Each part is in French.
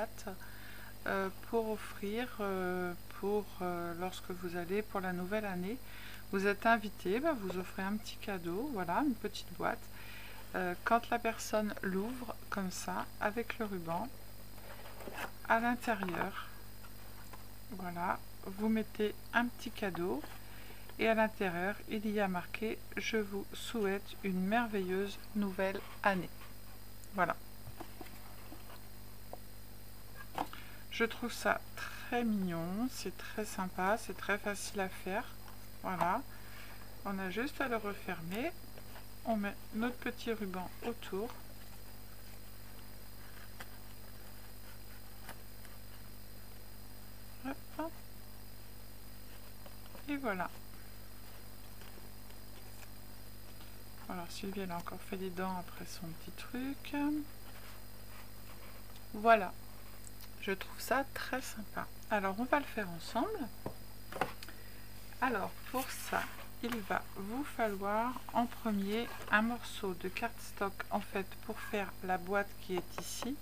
boîte pour offrir lorsque vous allez pour la nouvelle année. Vous êtes invité, vous offrez un petit cadeau, voilà, une petite boîte. Quand la personne l'ouvre comme ça, avec le ruban, à l'intérieur, voilà, vous mettez un petit cadeau et à l'intérieur, il y a marqué « Je vous souhaite une merveilleuse nouvelle année ». Voilà. Je trouve ça très mignon, c'est très sympa, c'est très facile à faire. Voilà. On a juste à le refermer. On met notre petit ruban autour. Hop. Et voilà. Alors Sylvie, elle a encore fait les dents après son petit truc. Voilà. Je trouve ça très sympa. Alors on va le faire ensemble. Alors pour ça, il va vous falloir en premier un morceau de cardstock en fait pour faire la boîte qui est ici.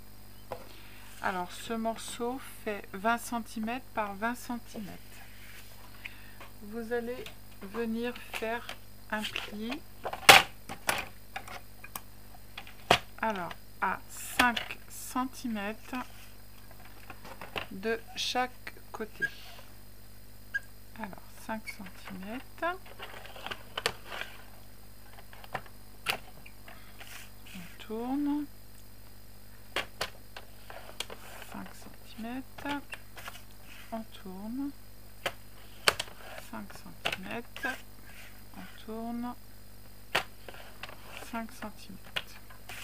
Alors ce morceau fait 20 cm par 20 cm. Vous allez venir faire un pli alors à 5 cm de chaque côté. Alors 5 cm. On tourne. 5 cm. On tourne. 5 cm. On tourne. 5 cm.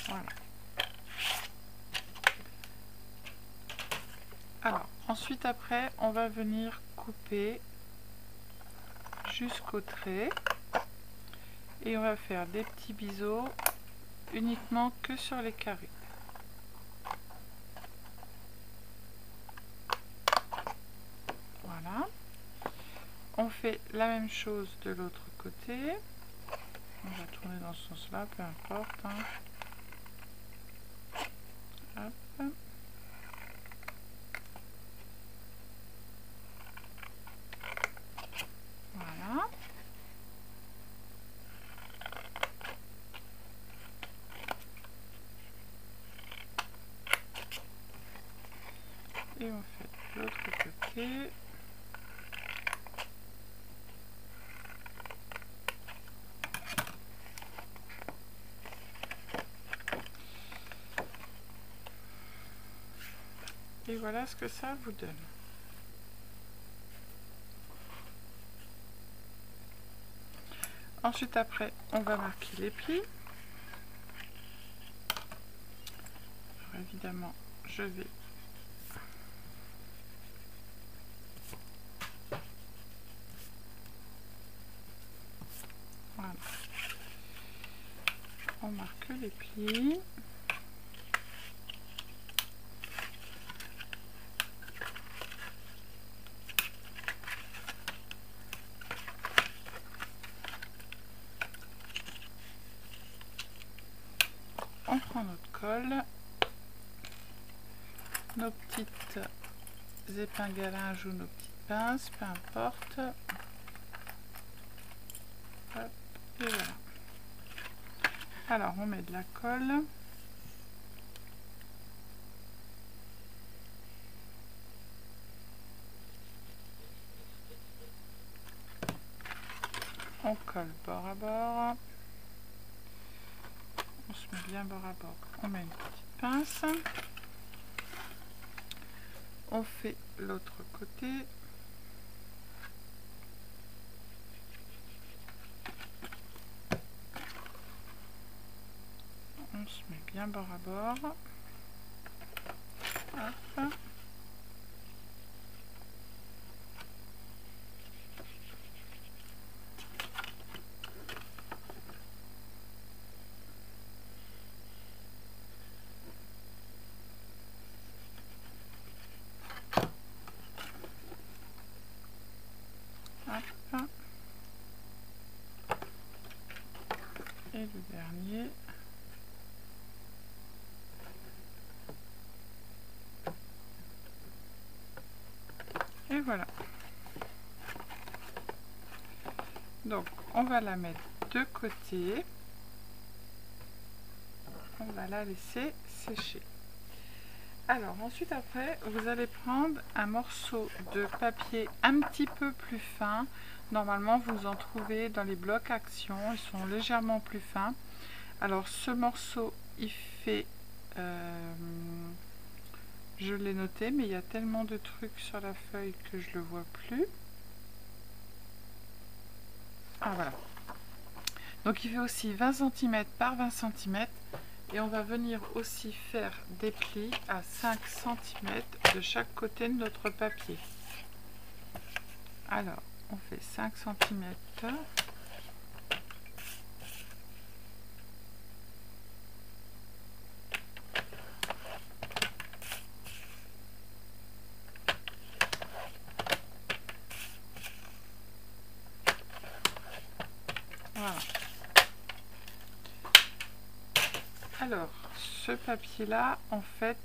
Voilà. Alors, ensuite après, on va venir couper jusqu'au trait et on va faire des petits biseaux uniquement que sur les carrés. Voilà. On fait la même chose de l'autre côté. On va tourner dans ce sens-là, peu importe. Hein. Hop. Voilà. Et on fait l'autre côté. Et voilà ce que ça vous donne. Ensuite après, on va marquer les plis. Alors, évidemment, je vais voilà. On marque les plis. On prend notre colle, nos petites épingles à linge ou nos petites pinces, peu importe. Hop, et voilà. Alors on met de la colle. On colle bord à bord. On se met bien bord à bord. On met une petite pince. On fait l'autre côté. On se met bien bord à bord. Hop. Hop. Et le dernier. Et voilà. Donc on va la mettre de côté. On va la laisser sécher. Alors ensuite après vous allez prendre un morceau de papier un petit peu plus fin. Normalement vous en trouvez dans les blocs Action, ils sont légèrement plus fins. Alors ce morceau il fait, je l'ai noté mais il y a tellement de trucs sur la feuille que je le vois plus. Ah voilà. Donc il fait aussi 20 cm par 20 cm. Et on va venir aussi faire des plis à 5 cm de chaque côté de notre papier. Alors, on fait 5 cm. Voilà. Alors, ce papier-là, en fait,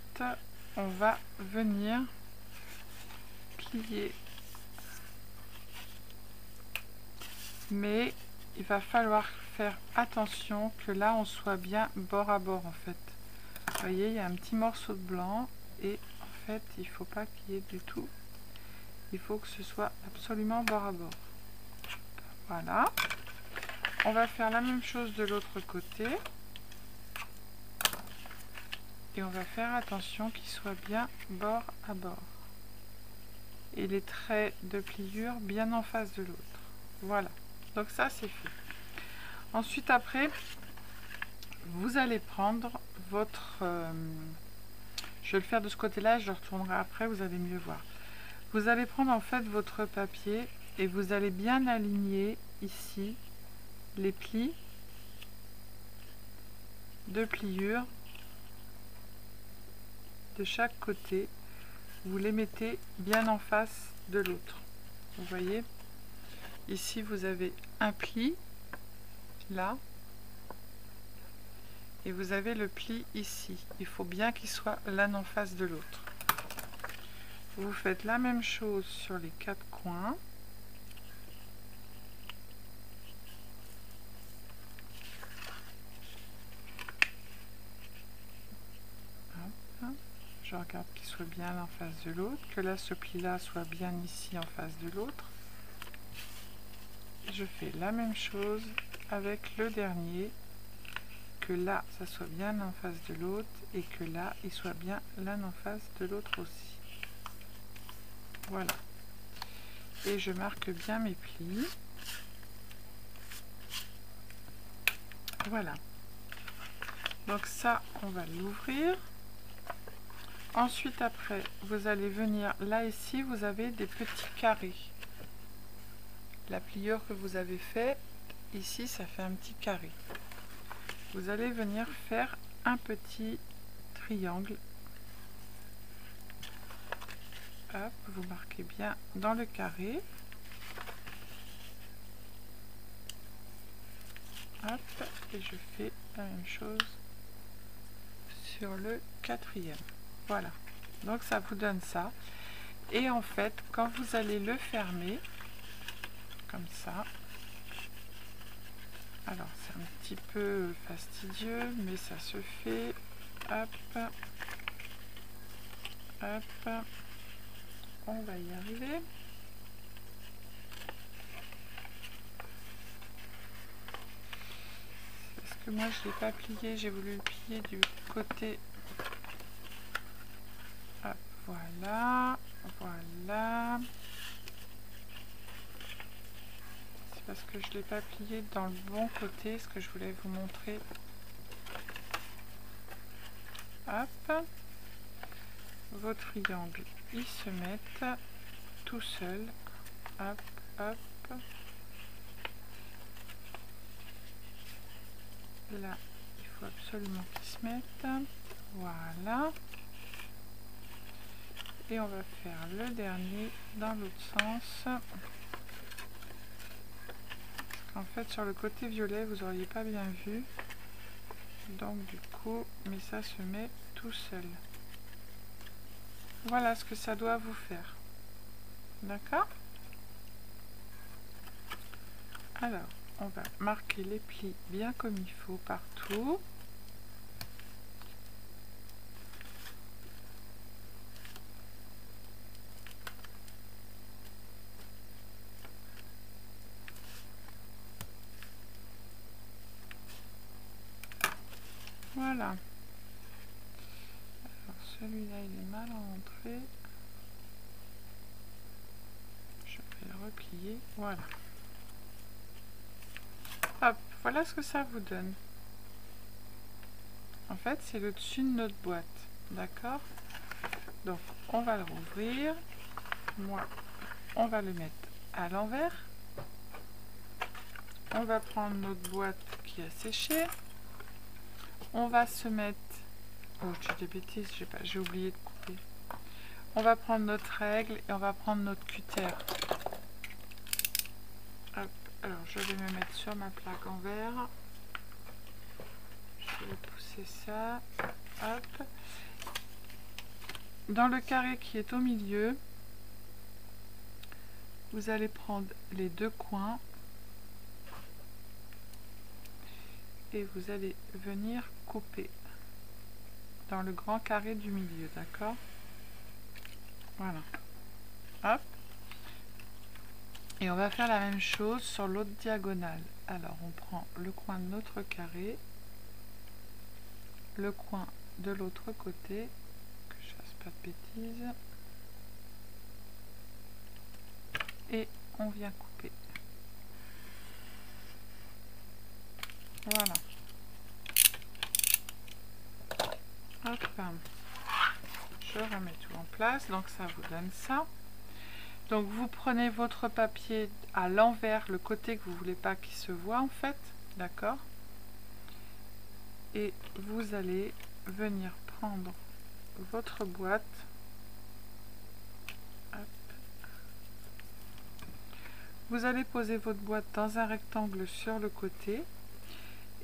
on va venir plier. Mais il va falloir faire attention que là, on soit bien bord à bord, en fait. Vous voyez, il y a un petit morceau de blanc et en fait, il ne faut pas qu'il y ait du tout. Il faut que ce soit absolument bord à bord. Voilà. On va faire la même chose de l'autre côté. Et on va faire attention qu'il soit bien bord à bord. Et les traits de pliure bien en face de l'autre. Voilà. Donc ça, c'est fait. Ensuite, après, vous allez prendre votre... je vais le faire de ce côté-là, je le retournerai après, vous allez mieux voir. Vous allez prendre en fait votre papier et vous allez bien aligner ici les plis de pliure de chaque côté. Vous les mettez bien en face de l'autre. Vous voyez, ici vous avez un pli là et vous avez le pli ici. Il faut bien qu'ils soient l'un en face de l'autre. Vous faites la même chose sur les quatre coins. Hop. Je regarde qu'il soit bien en face de l'autre, que là ce pli là soit bien ici en face de l'autre. Je fais la même chose avec le dernier, que là ça soit bien en face de l'autre et que là il soit bien l'un en face de l'autre aussi. Voilà. Et je marque bien mes plis. Voilà. Donc ça, on va l'ouvrir. Ensuite, après, vous allez venir là, ici, vous avez des petits carrés. La pliure que vous avez fait, ici, ça fait un petit carré. Vous allez venir faire un petit triangle. Hop, vous marquez bien dans le carré. Hop, et je fais la même chose sur le quatrième. Voilà, donc ça vous donne ça. Et en fait, quand vous allez le fermer, comme ça, alors c'est un petit peu fastidieux, mais ça se fait. Hop, hop, on va y arriver. Parce que moi je ne l'ai pas plié, j'ai voulu le plier du côté. Hop, voilà, voilà. C'est parce que je ne l'ai pas plié dans le bon côté, ce que je voulais vous montrer. Hop, vos triangles, ils se mettent tout seuls. Hop, hop. Là, il faut absolument qu'ils se mettent. Voilà. Et on va faire le dernier dans l'autre sens. Parce qu'en fait, sur le côté violet, vous n'auriez pas bien vu. Donc du coup, mais ça se met tout seul. Voilà ce que ça doit vous faire. D'accord? Alors, on va marquer les plis bien comme il faut partout. Voilà. Alors celui-là, il est mal rentré. Je vais le replier. Voilà. Hop, voilà ce que ça vous donne. En fait, c'est le dessus de notre boîte. D'accord? Donc, on va le rouvrir. Moi, on va le mettre à l'envers. On va prendre notre boîte qui a séché. On va se mettre... Oh, je dis des bêtises, j'ai oublié de couper. On va prendre notre règle et on va prendre notre cutter. Hop. Alors, je vais me mettre sur ma plaque en verre. Je vais pousser ça. Hop. Dans le carré qui est au milieu, vous allez prendre les deux coins et vous allez venir couper dans le grand carré du milieu, d'accord? Voilà. Hop. Et on va faire la même chose sur l'autre diagonale. Alors on prend le coin de notre carré, le coin de l'autre côté, que je fasse pas de bêtises, et on vient couper. Voilà. Hop. Je remets tout en place, donc ça vous donne ça. Donc vous prenez votre papier à l'envers, le côté que vous voulez pas qu'il se voit en fait, d'accord? Et vous allez venir prendre votre boîte. Hop. Vous allez poser votre boîte dans un rectangle sur le côté.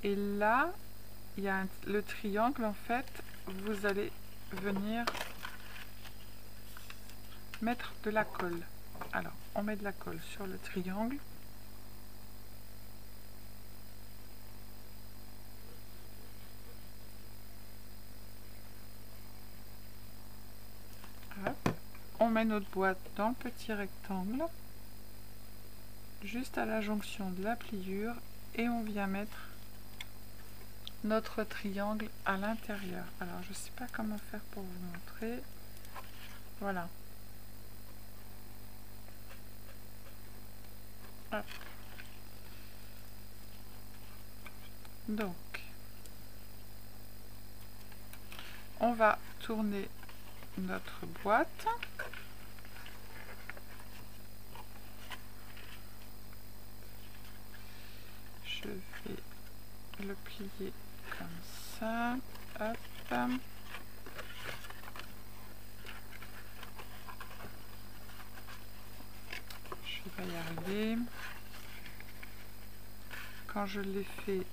Et là, il y a le triangle en fait. Vous allez venir mettre de la colle. Alors, on met de la colle sur le triangle. Hop. On met notre boîte dans le petit rectangle, juste à la jonction de la pliure, et on vient mettre notre triangle à l'intérieur. Alors, je ne sais pas comment faire pour vous montrer. Voilà. Hop. Donc, on va tourner notre boîte. Je vais le plier comme ça. Hop. Je vais y arriver. Quand je l'ai fait,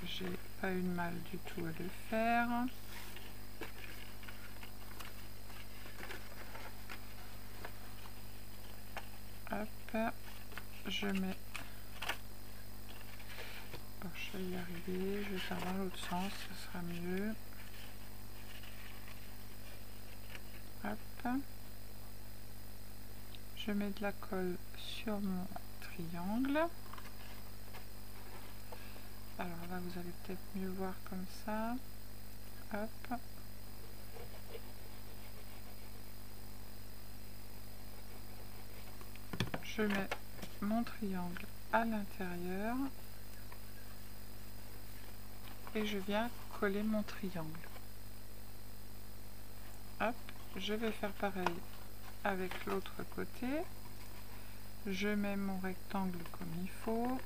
j'ai pas eu de mal du tout à le faire. Hop, je mets. Bon, je vais y arriver. Je vais faire dans l'autre sens, ce sera mieux. Hop. Je mets de la colle sur mon triangle. Alors là, vous allez peut-être mieux voir comme ça. Hop. Je mets mon triangle à l'intérieur et je viens coller mon triangle. Hop, je vais faire pareil avec l'autre côté. Je mets mon rectangle comme il faut.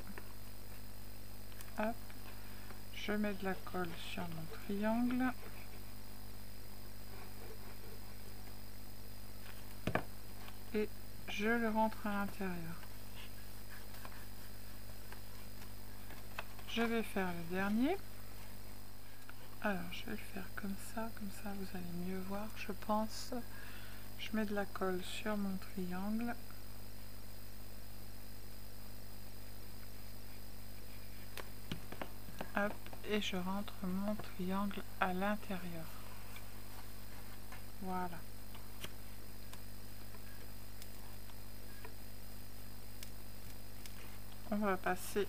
Hop, je mets de la colle sur mon triangle. Et je le rentre à l'intérieur. Je vais faire le dernier. Alors, je vais le faire comme ça vous allez mieux voir, je pense. Je mets de la colle sur mon triangle. Hop, et je rentre mon triangle à l'intérieur. Voilà. On va passer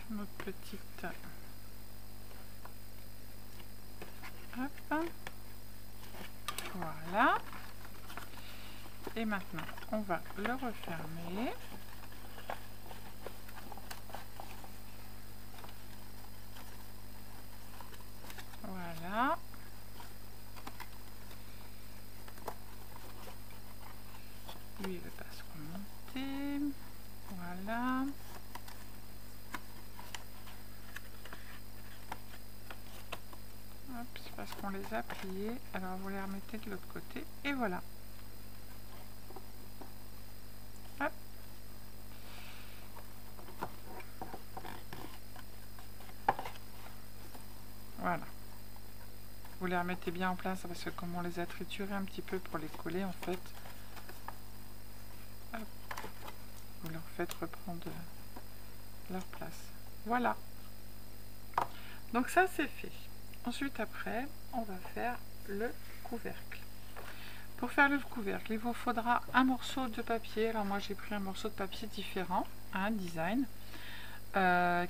notre petite... Hop. Voilà. Et maintenant, on va le refermer. Voilà. Lui, il ne veut pas se remonter. Voilà. Hop, c'est parce qu'on les a pliés. Alors, vous les remettez de l'autre côté. Et voilà. Hop. Voilà. Vous les remettez bien en place parce que comme on les a triturés un petit peu pour les coller, en fait, hop, vous leur faites reprendre leur place. Voilà. Donc ça, c'est fait. Ensuite, après, on va faire le couvercle. Pour faire le couvercle, il vous faudra un morceau de papier. Alors moi, j'ai pris un morceau de papier différent, un design,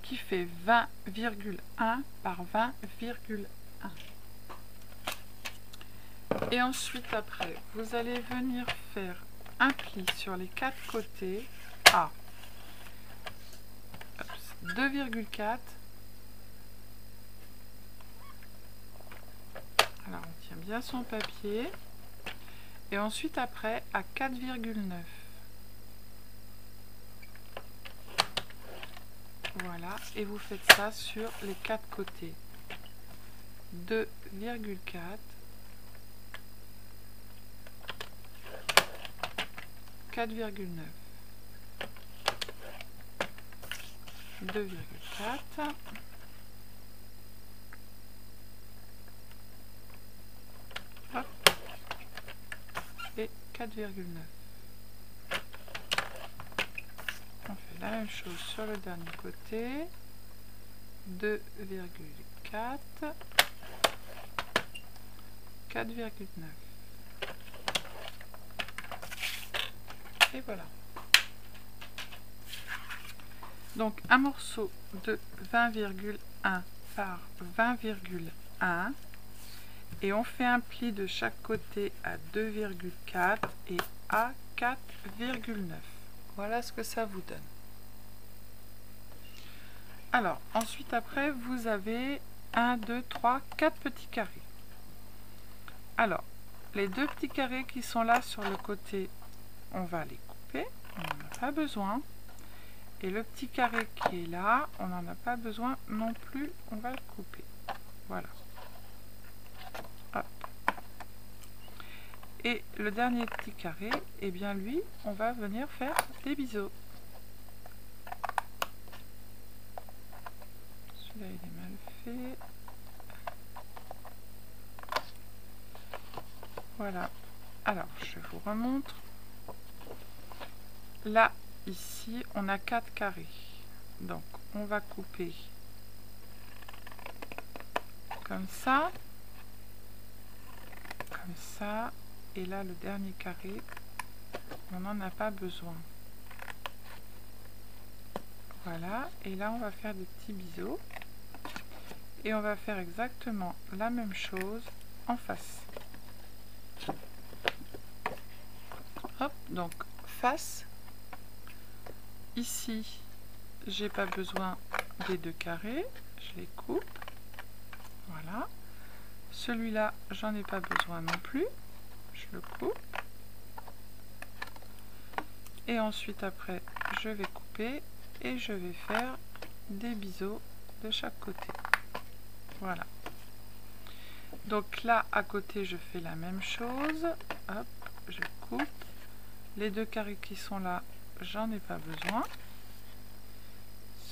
qui fait 20,1 par 20,1. Et ensuite, après, vous allez venir faire un pli sur les 4 côtés à 2,4. Alors, on tient bien son papier. Et ensuite, après, à 4,9. Voilà. Et vous faites ça sur les 4 côtés. 2,4. 4,9. 2,4. Et 4,9. On fait la même chose sur le dernier côté. 2,4. 4,9. Et voilà. Donc un morceau de 20,1 par 20,1 et on fait un pli de chaque côté à 2,4 et à 4,9. Voilà ce que ça vous donne. Alors ensuite après vous avez 1, 2, 3, 4 petits carrés. Alors les 2 petits carrés qui sont là sur le côté, on va les couper, on n'en a pas besoin. Et le petit carré qui est là, on n'en a pas besoin non plus, on va le couper. Voilà. Hop. Et le dernier petit carré, eh bien lui, on va venir faire des biseaux. Celui-là, il est mal fait. Voilà. Alors, je vous remontre. Là, ici, on a 4 carrés. Donc, on va couper comme ça, et là, le dernier carré, on n'en a pas besoin. Voilà, et là, on va faire des petits biseaux. Et on va faire exactement la même chose en face. Hop, donc, face. Ici, j'ai pas besoin des 2 carrés, je les coupe. Voilà. Celui-là, j'en ai pas besoin non plus, je le coupe. Et ensuite, après, je vais couper et je vais faire des biseaux de chaque côté. Voilà. Donc là, à côté, je fais la même chose. Hop, je coupe. Les 2 carrés qui sont là, j'en ai pas besoin.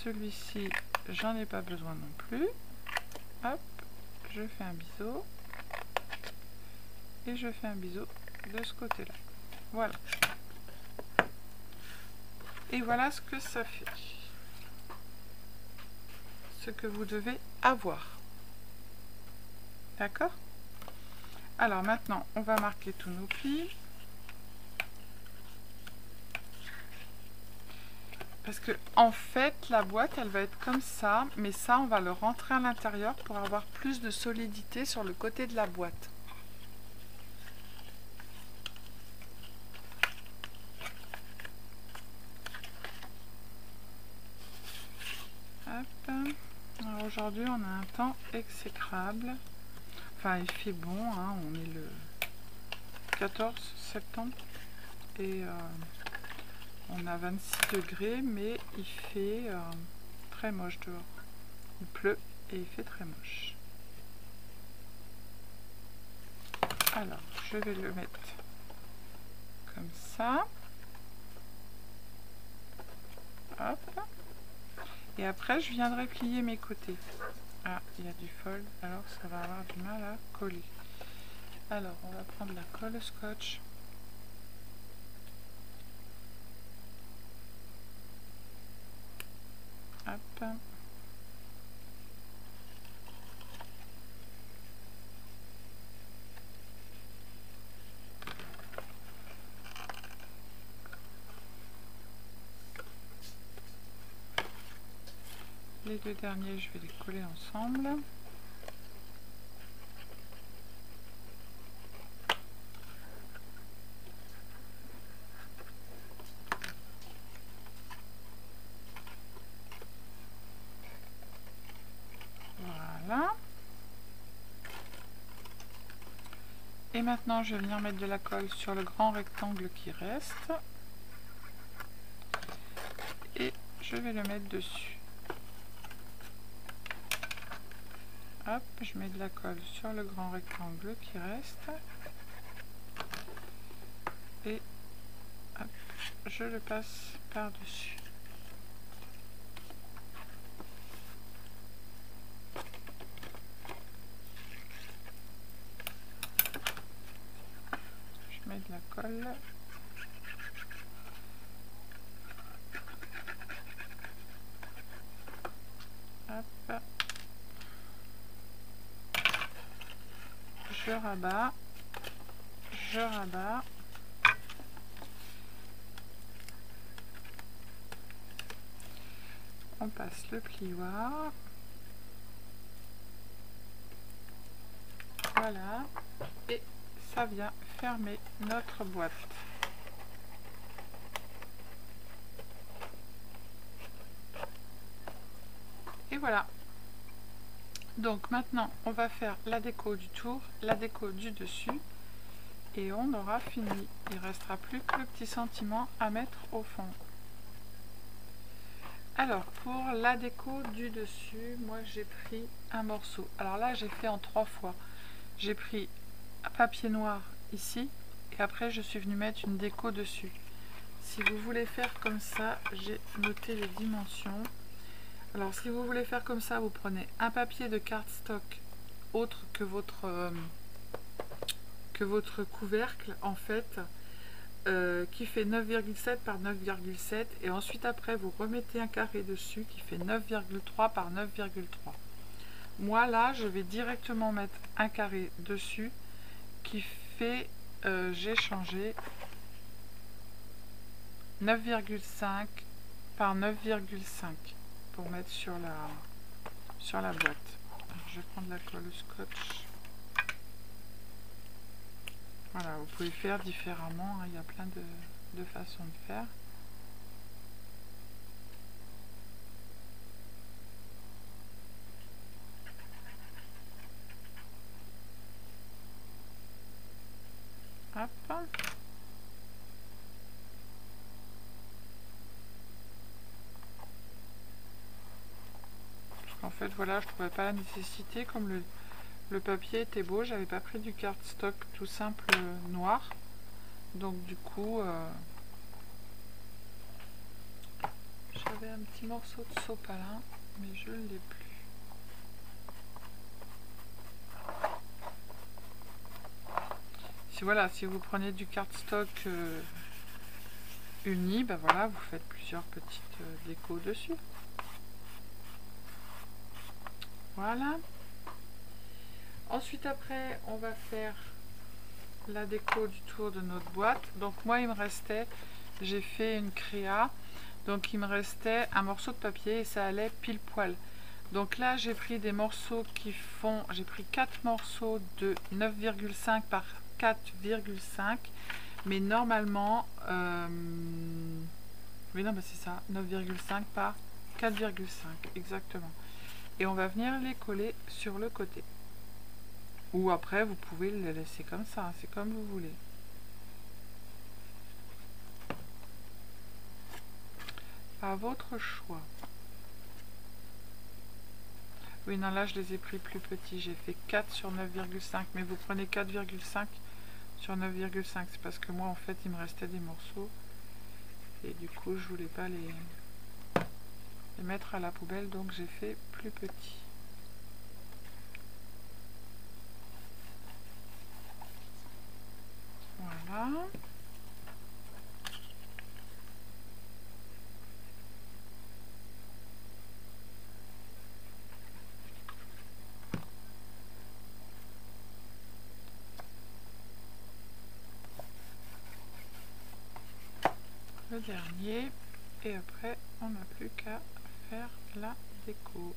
Celui-ci, j'en ai pas besoin non plus. Hop, je fais un biseau. et je fais un biseau de ce côté là. Voilà, et voilà ce que ça fait, ce que vous devez avoir. D'accord? Alors maintenant on va marquer tous nos plis, parce que en fait la boîte elle va être comme ça, mais ça on va le rentrer à l'intérieur pour avoir plus de solidité sur le côté de la boîte. Hop. Alors aujourd'hui on a un temps exécrable, enfin il fait bon, hein, on est le 14 septembre et on a 26 degrés, mais il fait très moche dehors. Il pleut et il fait très moche. Alors, je vais le mettre comme ça. Hop. Et après, je viendrai plier mes côtés. Ah, il y a du fold, alors ça va avoir du mal à coller. Alors, on va prendre la colle scotch. Hop. Les deux derniers, je vais les coller ensemble. Voilà. Et maintenant, je vais venir mettre de la colle sur le grand rectangle qui reste. Et je vais le mettre dessus. Hop, je mets de la colle sur le grand rectangle qui reste. Et hop, je le passe par-dessus. Je mets de la colle. Hop. Je rabats. Je rabats. On passe le plioir. Voilà. Et ça vient fermer notre boîte. Et voilà. Donc maintenant, on va faire la déco du tour, la déco du dessus. Et on aura fini. Il ne restera plus que le petit sentiment à mettre au fond. Alors, pour la déco du dessus, moi j'ai pris un morceau. Alors là, j'ai fait en 3 fois. J'ai pris un papier noir ici, et après je suis venue mettre une déco dessus. Si vous voulez faire comme ça, j'ai noté les dimensions. Alors, si vous voulez faire comme ça, vous prenez un papier de cardstock autre que votre couvercle, en fait, qui fait 9,7 par 9,7, et ensuite après vous remettez un carré dessus qui fait 9,3 par 9,3. Moi là je vais directement mettre un carré dessus qui fait, j'ai changé 9,5 par 9,5 pour mettre sur la boîte. Alors, je vais prendre la colle scotch. Voilà, vous pouvez faire différemment, hein, il y a plein de façons de faire. Hop. Parce qu'en fait, voilà, je trouvais pas la nécessité, comme le papier était beau, j'avais pas pris du cardstock tout simple noir. Donc du coup, j'avais un petit morceau de sopalin, mais je ne l'ai plus. voilà, si vous prenez du cardstock uni, bah voilà, vous faites plusieurs petites décos dessus. Voilà. Ensuite après, on va faire la déco du tour de notre boîte. Donc moi il me restait, j'ai fait une créa, donc il me restait un morceau de papier et ça allait pile poil. Donc là j'ai pris des morceaux qui font, j'ai pris 4 morceaux de 9,5 par 4,5, mais normalement oui non mais c'est ça, 9,5 par 4,5 exactement, et on va venir les coller sur le côté. Ou après, vous pouvez le laisser comme ça, c'est comme vous voulez. À votre choix. Oui, non, là, je les ai pris plus petits. J'ai fait 4 sur 9,5. Mais vous prenez 4,5 sur 9,5. C'est parce que moi, en fait, il me restait des morceaux. Et du coup, je voulais pas les mettre à la poubelle. Donc, j'ai fait plus petit. Voilà. Le dernier. Et après, on n'a plus qu'à faire la déco.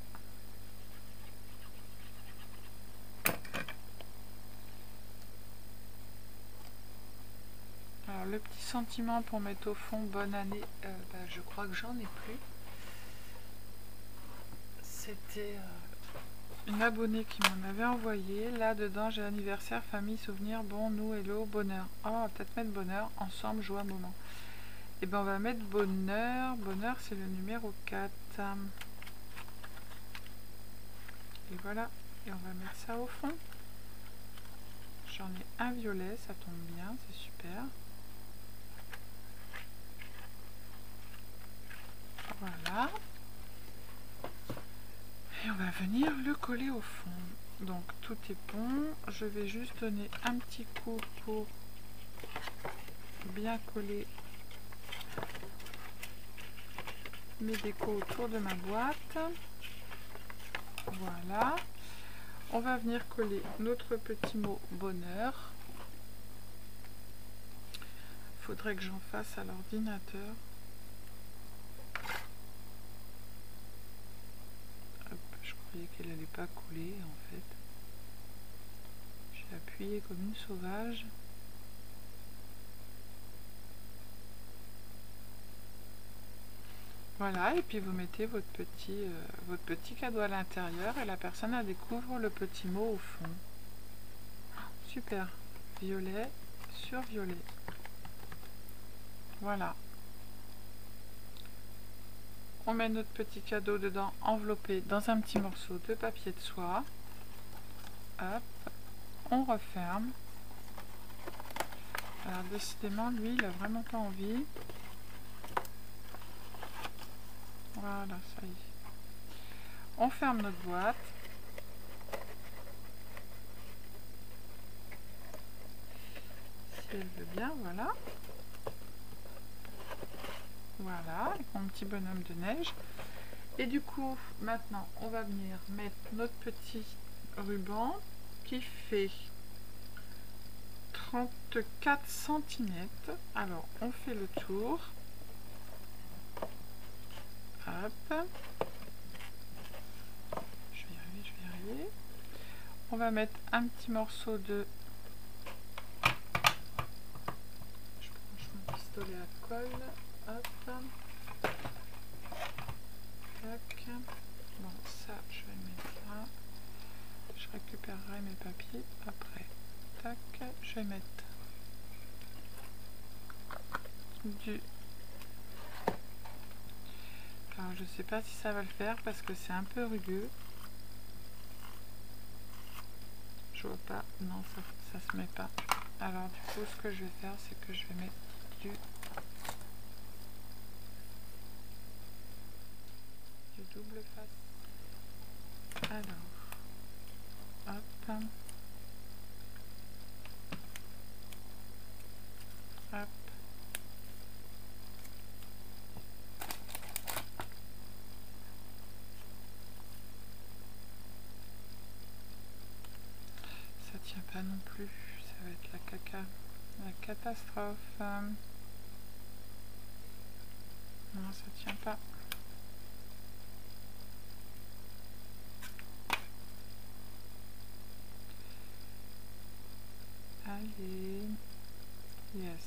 Alors, le petit sentiment pour mettre au fond bonne année, bah, je crois que j'en ai plus. C'était une abonnée qui m'en avait envoyé. Là dedans j'ai anniversaire, famille, souvenir, bon, nous, hello, bonheur. Oh, on va peut-être mettre bonheur, ensemble, joie, moment. Et ben on va mettre bonheur. Bonheur c'est le numéro 4. Et voilà, et on va mettre ça au fond. J'en ai un violet, ça tombe bien, c'est super. Voilà. Et on va venir le coller au fond. Donc tout est bon. Je vais juste donner un petit coup pour bien coller mes décos autour de ma boîte. Voilà. On va venir coller notre petit mot bonheur. Il faudrait que j'en fasse à l'ordinateur. Je croyais qu'elle n'allait pas coller en fait. J'ai appuyé comme une sauvage. Voilà, et puis vous mettez votre petit cadeau à l'intérieur et la personne elle découvre le petit mot au fond. Super, violet sur violet. Voilà. On met notre petit cadeau dedans, enveloppé dans un petit morceau de papier de soie. Hop, on referme. Alors décidément, lui, il a vraiment pas envie. Voilà, ça y est. On ferme notre boîte. Si elle veut bien, voilà. Voilà, avec mon petit bonhomme de neige. Et du coup, maintenant, on va venir mettre notre petit ruban qui fait 34 cm. Alors, on fait le tour. Hop. Je vais y arriver. On va mettre un petit morceau de... Je branche mon pistolet à colle. Hop. Tac. Bon, ça, je vais le mettre là. Je récupérerai mes papiers après. Tac. Je vais mettre du... Alors, je sais pas si ça va le faire parce que c'est un peu rugueux. Je vois pas. Non, ça se met pas. Alors, du coup, ce que je vais faire, c'est que je vais mettre du double face. Alors, hop. non plus, ça va être la catastrophe. Non, ça tient pas. Allez, yes.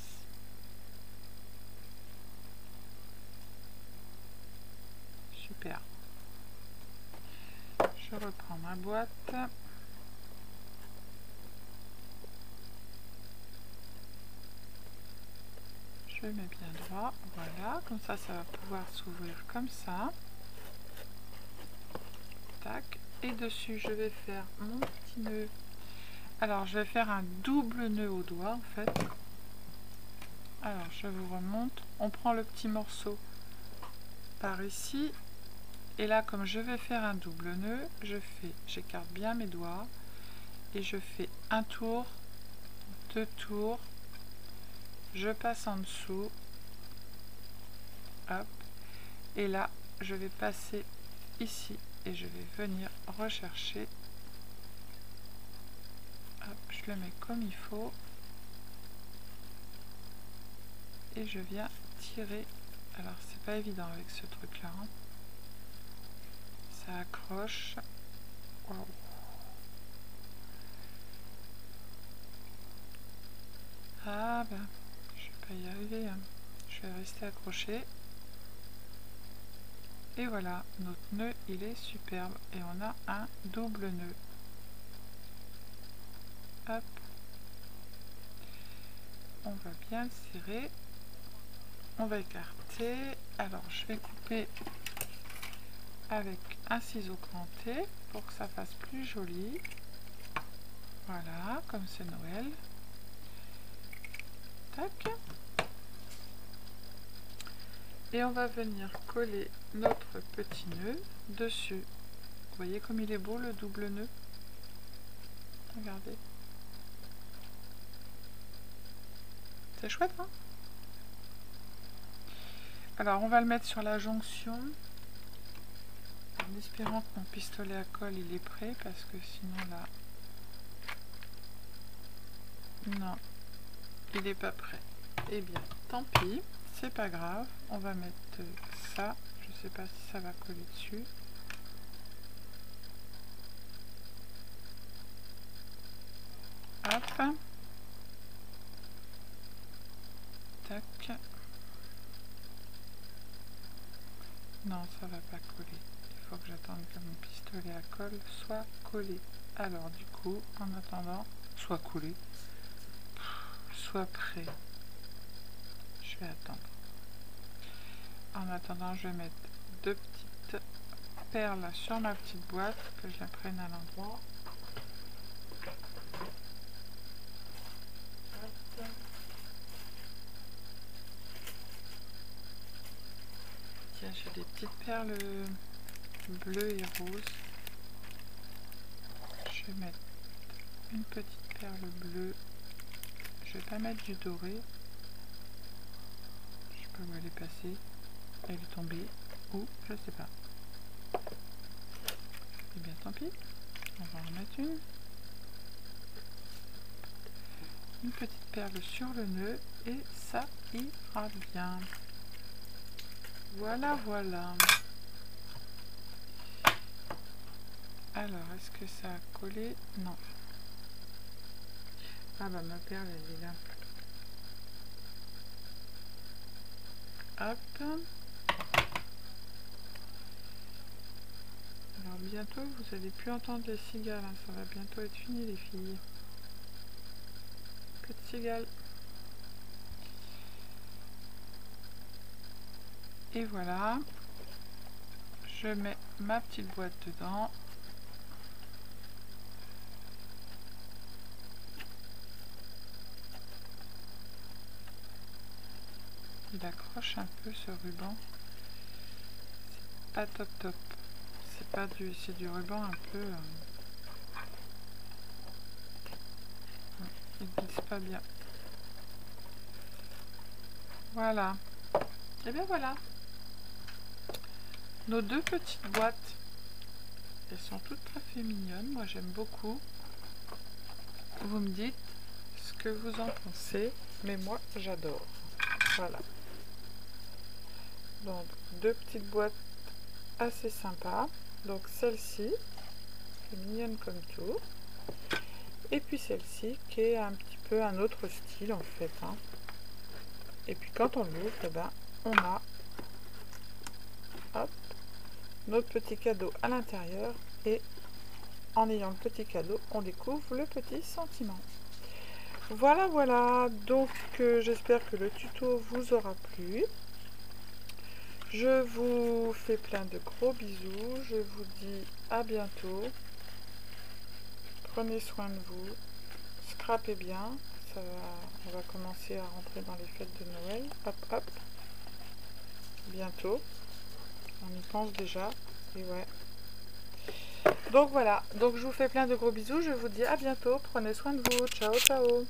Super. Je reprends ma boîte. Je mets bien droit, voilà, comme ça va pouvoir s'ouvrir comme ça. Tac, et dessus je vais faire mon petit nœud. Alors je vais faire un double nœud au doigt en fait. Alors je vous remonte, on prend le petit morceau par ici, et là comme je vais faire un double nœud, j'écarte bien mes doigts, et je fais un tour, deux tours, je passe en dessous, hop, et là je vais passer ici et je vais venir rechercher, hop, je le mets comme il faut et je viens tirer. Alors c'est pas évident avec ce truc là, hein. Ça accroche. Waouh. Ah ben je vais pas y arriver, hein. Je vais rester accroché. Et voilà, notre nœud il est superbe et on a un double nœud. Hop, on va bien le serrer, on va écarter. Alors je vais couper avec un ciseau cranté pour que ça fasse plus joli. Voilà, comme c'est Noël. Tac. Et on va venir coller notre petit nœud dessus. Vous voyez comme il est beau le double nœud. Regardez. C'est chouette, hein? Alors on va le mettre sur la jonction en espérant que mon pistolet à colle il est prêt, parce que sinon là, non, il n'est pas prêt. Eh bien tant pis, c'est pas grave, on va mettre ça. Je sais pas si ça va coller dessus. Hop, tac. Non, ça va pas coller. Il faut que j'attende que mon pistolet à colle soit collé. Alors du coup, en attendant, soit collé, soit prêt. Je vais attendre. En attendant, je vais mettre deux petites perles sur ma petite boîte, que je la prenne à l'endroit. Tiens, j'ai des petites perles bleues et roses. Je vais mettre une petite perle bleue. Je vais pas mettre du doré. Je sais pas où elle est passée. Elle est tombée. Ou je sais pas. Eh bien tant pis. On va en mettre une. Une petite perle sur le nœud et ça ira bien. Voilà, voilà. Alors, est-ce que ça a collé? Non. Ah bah ma perle, elle est là. Hop. Alors bientôt, vous allez plus entendre les cigales, hein. Ça va bientôt être fini les filles. Plus de cigales. Et voilà. Je mets ma petite boîte dedans. Il accroche un peu ce ruban. C'est pas top top. C'est du ruban un peu. Il glisse pas bien. Voilà. Et bien voilà. Nos deux petites boîtes. Elles sont toutes très mignonnes. Moi j'aime beaucoup. vous me dites ce que vous en pensez, mais moi j'adore. Voilà. Donc 2 petites boîtes assez sympas. Donc celle-ci, qui est mignonne comme tout. Et puis celle-ci, qui est un petit peu un autre style en fait. Hein. Et puis quand on l'ouvre, eh ben, on a hop, notre petit cadeau à l'intérieur. Et en ayant le petit cadeau, on découvre le petit sentiment. Voilà, voilà. Donc j'espère que le tuto vous aura plu. Je vous fais plein de gros bisous. Je vous dis à bientôt. Prenez soin de vous. Scrapez bien. On va commencer à rentrer dans les fêtes de Noël. Hop, hop. Bientôt. On y pense déjà. Et ouais. Donc voilà. Donc je vous fais plein de gros bisous. Je vous dis à bientôt. Prenez soin de vous. Ciao, ciao.